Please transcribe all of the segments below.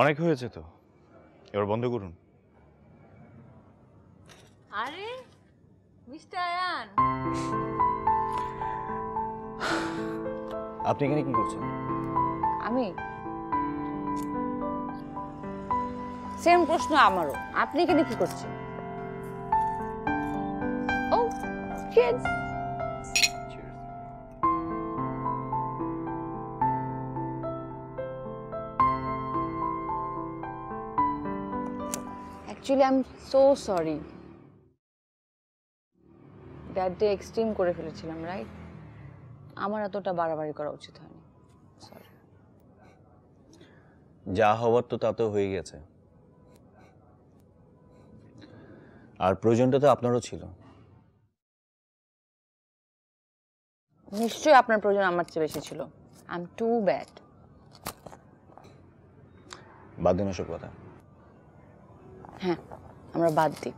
অনেক হয়েছে তো, এবার বন্ধ করুন। আরে মিস্টার আয়ান, আপনি এখানে কি করছেন? আমি সেম প্রশ্ন আমারও। আপনি এখানে কি করছেন? Oh cheers. Actually I am so sorry. That day extreme করে ফেলেছিলাম, রাইট? আমার এতটা বাড়াবাড়ি করা উচিত হয়নি। সরি। যা হওয়ার তো তা তো হয়ে গেছে, আর প্রয়োজনটা তো আপনারও ছিল। নিশ্চয়ই আপনার প্রয়োজন আমার চেয়ে বেশি ছিল। I am too bad. বাদ দিন সব কথা। হ্যাঁ, আমরা বাদ দিই।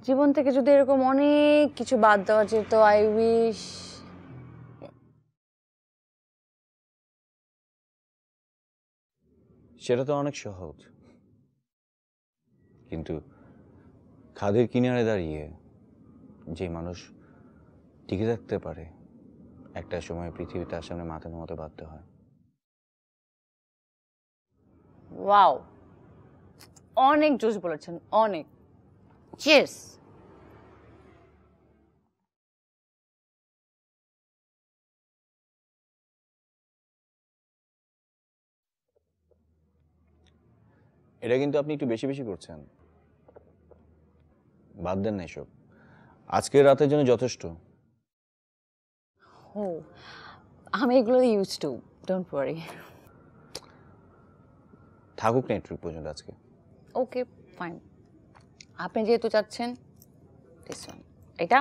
জীবন থেকে যদি এরকম অনেক কিছু বাদ দেওয়া যেত, আই উইশ। সেটা তো অনেক সহজ, কিন্তু খাদের কিনারে দাঁড়িয়ে যে মানুষ টিকে থাকতে পারে, একটা সময় পৃথিবী তার সামনে মাথা নোয়াতে বাধ্য হয়। ওয়াও, অনেক জোশ বলেছেন, অনেক। চিয়ার্স। এটা কিন্তু আপনি একটু বেশি বেশি করছেন। বাদ দেন না এসব, আজকের রাতের জন্য যথেষ্ট। ও, আমি এগুলো ইউজ টু, ডোন্ট ওয়ারি। থাকুক না একটু পর্যন্ত আজকে। ওকে ফাইন, আপনি যেহেতু চাচ্ছেন, দিস ওয়ান, এটা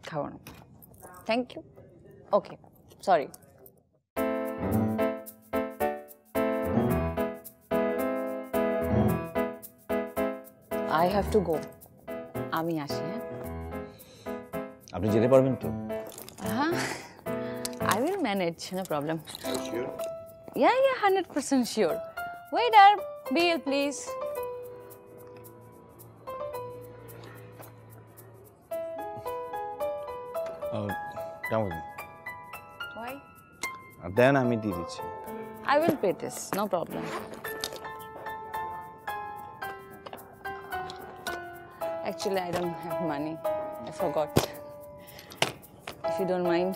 খাওয়ানো। Thank you. Okay, sorry. I have to go. আমি আসি। হ্যাঁ, আপনি যেতে পারবেন তো? হ্যাঁ, I will manage, no problem. Sure. Yeah, 100% sure. Waiter, bill please. Why? দেন, আমি দিয়ে দিচ্ছি। I will pay this, no problem. Actually, I don't have money. I forgot. If you don't mind.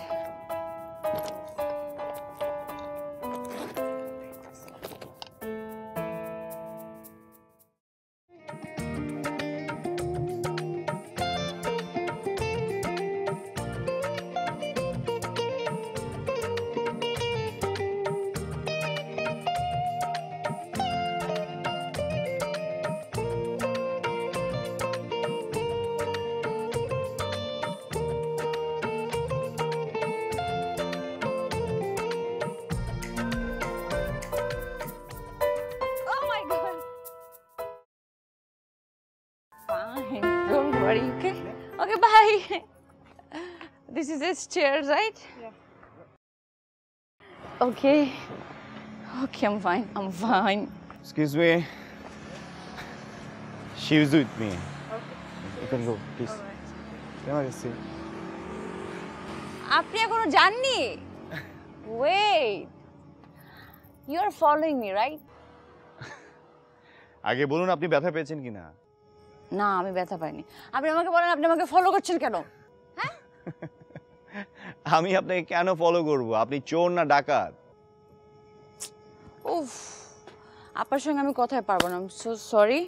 Oh my God. Fine, don't worry, okay? Okay, bye. This is his chair, right? Yeah. Okay. Okay, I'm fine. I'm fine. Excuse me. She is with me. Okay. You can go, please. Can I see? আপনি এখনো যাননি? Wait. You are following me, right? আগে বলুন আপনি ব্যথা পেয়েছেন কিনা? না, আমি ব্যথা পাইনি। আপনি আমাকে বলেন, আপনি আমাকে ফলো করছেন কেন? হ্যাঁ? আমি আপনাকে কেন ফলো করব? আপনি চোর না ডাকাত? উফ, আপনার সঙ্গে আমি কথাই পারবো না। I'm so sorry.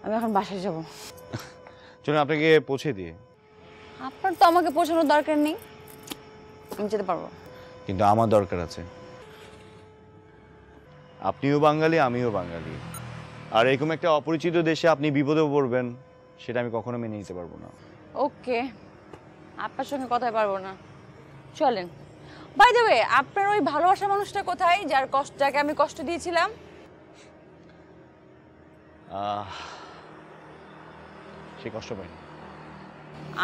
আমি এখন বাসায় যাব। চলুন আপনাকে পৌঁছে দিয়ে। আপনার তো আমাকে পৌঁছানোর দরকার নেই, আমি যেতে পারবো। কিন্তু আমার দরকার আছে। আপনিও বাঙালি, আমিও বাঙালি, আর এরকম একটা অপরিচিত দেশে আপনি বিপদে পড়বেন, সেটা আমি কখনো মেনে নিতে পারবো না। ওকে, আপনার সঙ্গে কথাই পারবো না, চলেন। বাই দ্য ওয়ে, আপনার ওই ভালোবাসা মানুষটা কোথায়, যাকে আমি কষ্ট দিয়েছিলাম? সে কষ্ট পায়নি।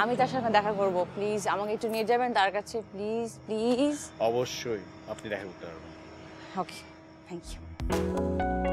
আমি তার সঙ্গে দেখা করব, প্লিজ আমাকে একটু নিয়ে যাবেন তার কাছে, প্লিজ প্লিজ। অবশ্যই আপনি দেখা করতে পারবেন। ওকে, থ্যাংক ইউ।